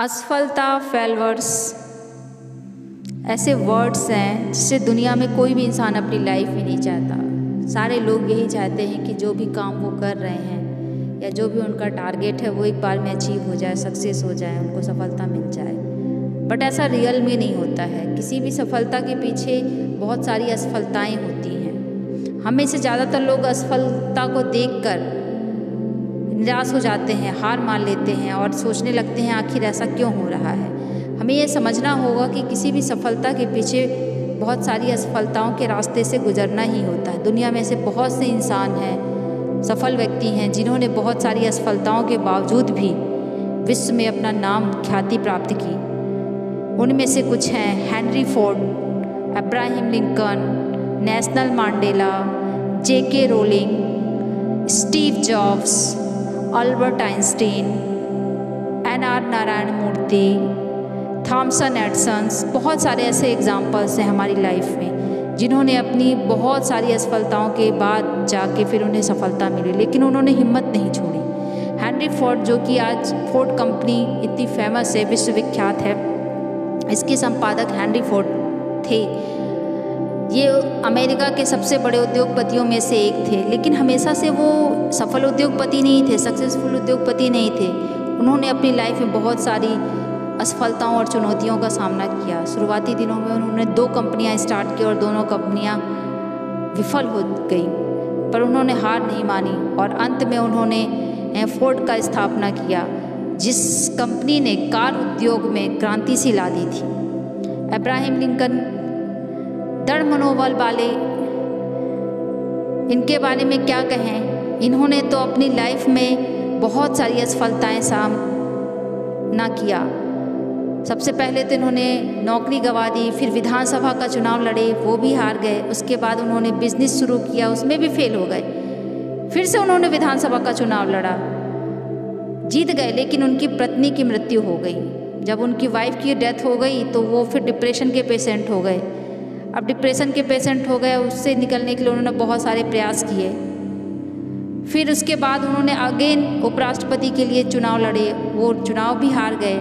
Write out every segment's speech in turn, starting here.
असफलता, फेलवर्स ऐसे वर्ड्स हैं जिससे दुनिया में कोई भी इंसान अपनी लाइफ में नहीं चाहता। सारे लोग यही चाहते हैं कि जो भी काम वो कर रहे हैं या जो भी उनका टारगेट है वो एक बार में अचीव हो जाए, सक्सेस हो जाए, उनको सफलता मिल जाए। बट ऐसा रियल में नहीं होता है। किसी भी सफलता के पीछे बहुत सारी असफलताएं होती हैं। हमें से ज़्यादातर लोग असफलता को देखकर निराश हो जाते हैं, हार मान लेते हैं और सोचने लगते हैं आखिर ऐसा क्यों हो रहा है। हमें ये समझना होगा कि किसी भी सफलता के पीछे बहुत सारी असफलताओं के रास्ते से गुजरना ही होता है। दुनिया में ऐसे बहुत से इंसान हैं, सफल व्यक्ति हैं, जिन्होंने बहुत सारी असफलताओं के बावजूद भी विश्व में अपना नाम, ख्याति प्राप्त की। उनमें से कुछ हैं Henry Ford, Abraham Lincoln, Nelson Mandela, J.K. Rowling, Steve Jobs, Albert Einstein, N.R. Narayana Murthy, Thomson Edison. बहुत सारे ऐसे एग्जाम्पल्स हैं हमारी लाइफ में जिन्होंने अपनी बहुत सारी असफलताओं के बाद जाके फिर उन्हें सफलता मिली, लेकिन उन्होंने हिम्मत नहीं छोड़ी। हेनरी फोर्ड, जो कि आज फोर्ड कंपनी इतनी फेमस है, विश्वविख्यात है, इसके संपादक हेनरी फोर्ड थे। ये अमेरिका के सबसे बड़े उद्योगपतियों में से एक थे, लेकिन हमेशा से वो सफल उद्योगपति नहीं थे, सक्सेसफुल उद्योगपति नहीं थे। उन्होंने अपनी लाइफ में बहुत सारी असफलताओं और चुनौतियों का सामना किया। शुरुआती दिनों में उन्होंने 2 कंपनियां स्टार्ट की और दोनों कंपनियां विफल हो गई, पर उन्होंने हार नहीं मानी और अंत में उन्होंने फोर्ड का स्थापना किया, जिस कंपनी ने कार उद्योग में क्रांति सी ला दी थी। अब्राहम लिंकन दृढ़ मनोबल वाले, इनके बारे में क्या कहें। इन्होंने तो अपनी लाइफ में बहुत सारी असफलताएं सामना किया। सबसे पहले तो इन्होंने नौकरी गंवा दी, फिर विधानसभा का चुनाव लड़े, वो भी हार गए। उसके बाद उन्होंने बिजनेस शुरू किया, उसमें भी फेल हो गए। फिर से उन्होंने विधानसभा का चुनाव लड़ा, जीत गए, लेकिन उनकी पत्नी की मृत्यु हो गई। जब उनकी वाइफ की डेथ हो गई तो वो फिर डिप्रेशन के पेशेंट हो गए। अब डिप्रेशन के पेशेंट हो गए, उससे निकलने के लिए उन्होंने बहुत सारे प्रयास किए। फिर उसके बाद उन्होंने अगेन उपराष्ट्रपति के लिए चुनाव लड़े, वो चुनाव भी हार गए।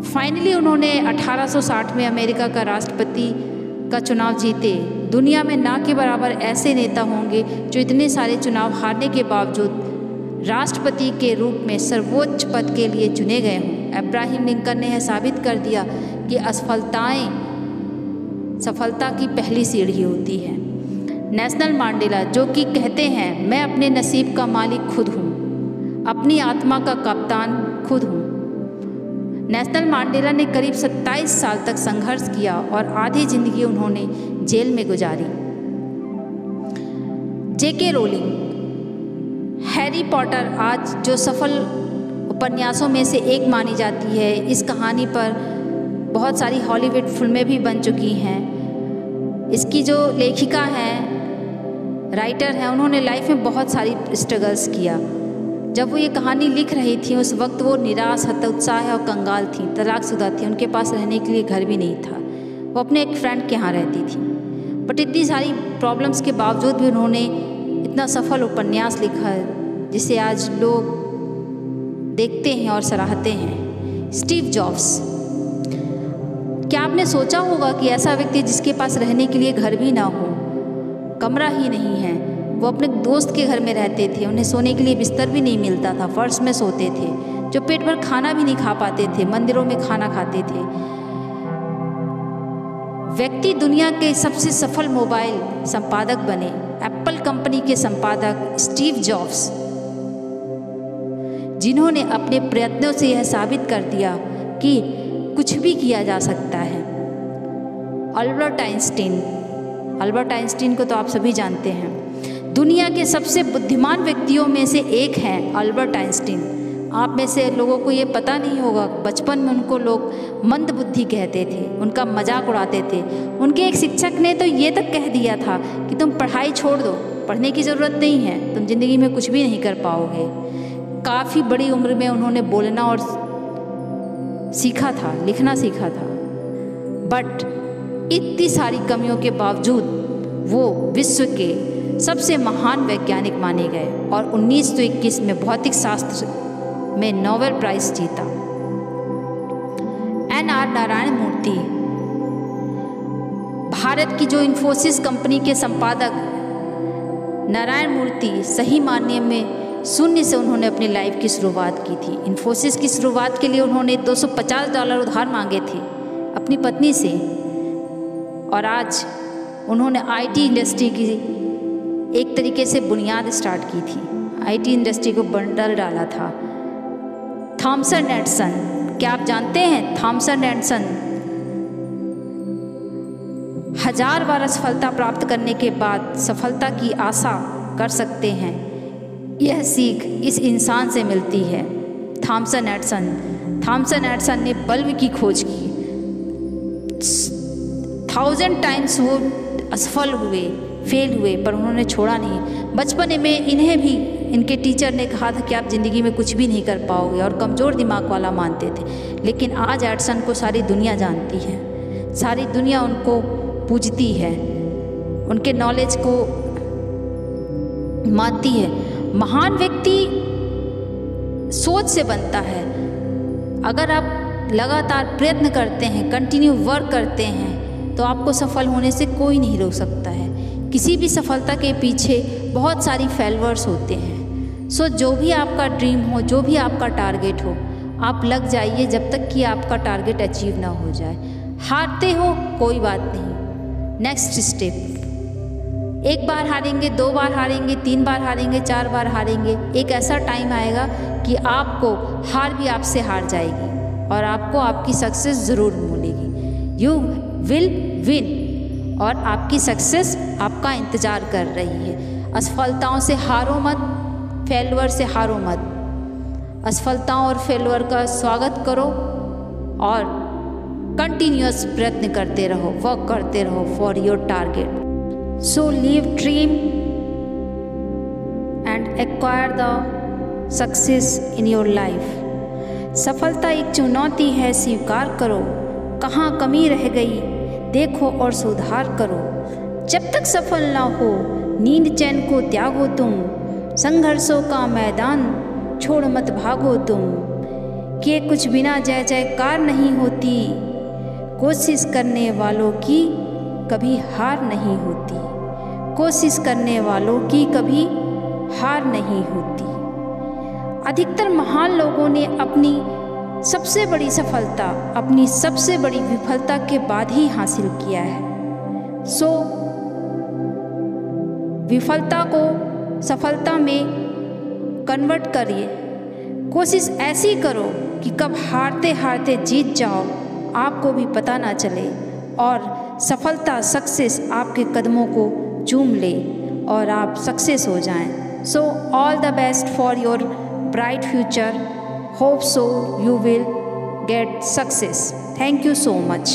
फाइनली उन्होंने 1860 में अमेरिका का राष्ट्रपति का चुनाव जीते। दुनिया में ना के बराबर ऐसे नेता होंगे जो इतने सारे चुनाव हारने के बावजूद राष्ट्रपति के रूप में सर्वोच्च पद के लिए चुने गए हों। अब्राहम लिंकन ने यह साबित कर दिया कि असफलताएं सफलता की पहली सीढ़ी होती है। नेल्सन मंडेला, जो कि कहते हैं मैं अपने नसीब का मालिक खुद हूँ, अपनी आत्मा का कप्तान खुद हूँ। नेल्सन मंडेला ने करीब 27 साल तक संघर्ष किया और आधी जिंदगी उन्होंने जेल में गुजारी। J.K. रोलिंग, हैरी पॉटर आज जो सफल उपन्यासों में से एक मानी जाती है, इस कहानी पर बहुत सारी हॉलीवुड फिल्में भी बन चुकी हैं। इसकी जो लेखिका हैं, राइटर हैं, उन्होंने लाइफ में बहुत सारी स्ट्रगल्स किया। जब वो ये कहानी लिख रही थी उस वक्त वो निराश, हतोत्साह और कंगाल थी, तलाकशुदा थी, उनके पास रहने के लिए घर भी नहीं था। वो अपने एक फ्रेंड के यहाँ रहती थी। बट इतनी सारी प्रॉब्लम्स के बावजूद भी उन्होंने इतना सफल उपन्यास लिखा है जिसे आज लोग देखते हैं और सराहते हैं। स्टीव जॉब्स, क्या आपने सोचा होगा कि ऐसा व्यक्ति जिसके पास रहने के लिए घर भी ना हो, कमरा ही नहीं है, वो अपने दोस्त के घर में रहते थे, उन्हें सोने के लिए बिस्तर भी नहीं मिलता था, फर्श में सोते थे, जो पेट भर खाना भी नहीं खा पाते थे, मंदिरों में खाना खाते थे। व्यक्ति दुनिया के सबसे सफल मोबाइल संपादक बने। एप्पल कंपनी के संपादक स्टीव जॉब्स, जिन्होंने अपने प्रयत्नों से यह साबित कर दिया कि कुछ भी किया जा सकता है। अल्बर्ट आइंस्टीन को तो आप सभी जानते हैं। दुनिया के सबसे बुद्धिमान व्यक्तियों में से एक हैं अल्बर्ट आइंस्टीन। आप में से लोगों को ये पता नहीं होगा, बचपन में उनको लोग मंद बुद्धि कहते थे, उनका मजाक उड़ाते थे। उनके एक शिक्षक ने तो ये तक कह दिया था कि तुम पढ़ाई छोड़ दो, पढ़ने की ज़रूरत नहीं है, तुम जिंदगी में कुछ भी नहीं कर पाओगे। काफ़ी बड़ी उम्र में उन्होंने बोलना और सीखा था, लिखना सीखा था। बट इतनी सारी कमियों के बावजूद वो विश्व के सबसे महान वैज्ञानिक माने गए और 1921 में भौतिक शास्त्र में नोबेल प्राइज़ जीता। आर नारायण मूर्ति भारत की जो इन्फोसिस कंपनी के संपादक नारायण मूर्ति सही मायने में शून्य से उन्होंने अपनी लाइफ की शुरुआत की थी। इन्फोसिस की शुरुआत के लिए उन्होंने $250 उधार मांगे थे अपनी पत्नी से, और आज उन्होंने आईटी इंडस्ट्री की एक तरीके से बुनियाद स्टार्ट की थी, आईटी इंडस्ट्री को बंडल डाला था। थॉमसन एडिसन, क्या आप जानते हैं थॉमसन एडिसन 1000 बार असफलता प्राप्त करने के बाद सफलता की आशा कर सकते हैं? यह सीख इस इंसान से मिलती है। थॉमसन एडिसन ने बल्ब की खोज की। 1000 टाइम्स वो असफल हुए, फेल हुए, पर उन्होंने छोड़ा नहीं। बचपन में इन्हें भी इनके टीचर ने कहा था कि आप ज़िंदगी में कुछ भी नहीं कर पाओगे, और कमज़ोर दिमाग वाला मानते थे। लेकिन आज एडिसन को सारी दुनिया जानती है, सारी दुनिया उनको पूजती है, उनके नॉलेज को मानती है। महान व्यक्ति सोच से बनता है। अगर आप लगातार प्रयत्न करते हैं, कंटिन्यू वर्क करते हैं, तो आपको सफल होने से कोई नहीं रोक सकता है। किसी भी सफलता के पीछे बहुत सारी फेलियर्स होते हैं। सो जो भी आपका ड्रीम हो, जो भी आपका टारगेट हो, आप लग जाइए जब तक कि आपका टारगेट अचीव ना हो जाए। हारते हो कोई बात नहीं, नेक्स्ट स्टेप। एक बार हारेंगे, 2 बार हारेंगे, 3 बार हारेंगे, 4 बार हारेंगे, एक ऐसा टाइम आएगा कि आपको हार भी आपसे हार जाएगी और आपको आपकी सक्सेस ज़रूर मिलेगी। यू विल विन, और आपकी सक्सेस आपका इंतज़ार कर रही है। असफलताओं से हारो मत, फेलुअर से हारो मत। असफलताओं और फेलुअर का स्वागत करो और कंटिन्यूअस प्रयत्न करते रहो, वर्क करते रहो for your target. So leave dream and acquire the success in your life. सफलता एक चुनौती है, स्वीकार करो। कहाँ कमी रह गई देखो और सुधार करो। जब तक सफल ना हो नींद चैन को त्यागो तुम, संघर्षों का मैदान छोड़ मत भागो तुम। कि कुछ बिना जय जयकार नहीं होती, कोशिश करने वालों की कभी हार नहीं होती। कोशिश करने वालों की कभी हार नहीं होती। अधिकतर महान लोगों ने अपनी सबसे बड़ी सफलता अपनी सबसे बड़ी विफलता के बाद ही हासिल किया है। सो विफलता को सफलता में कन्वर्ट करिए। कोशिश ऐसी करो कि कब हारते हारते जीत जाओ, आपको भी पता ना चले, और सफलता सक्सेस आपके कदमों को चूम ले और आप सक्सेस हो जाएं। So all the best for your bright future. Hope so you will get success. Thank you so much.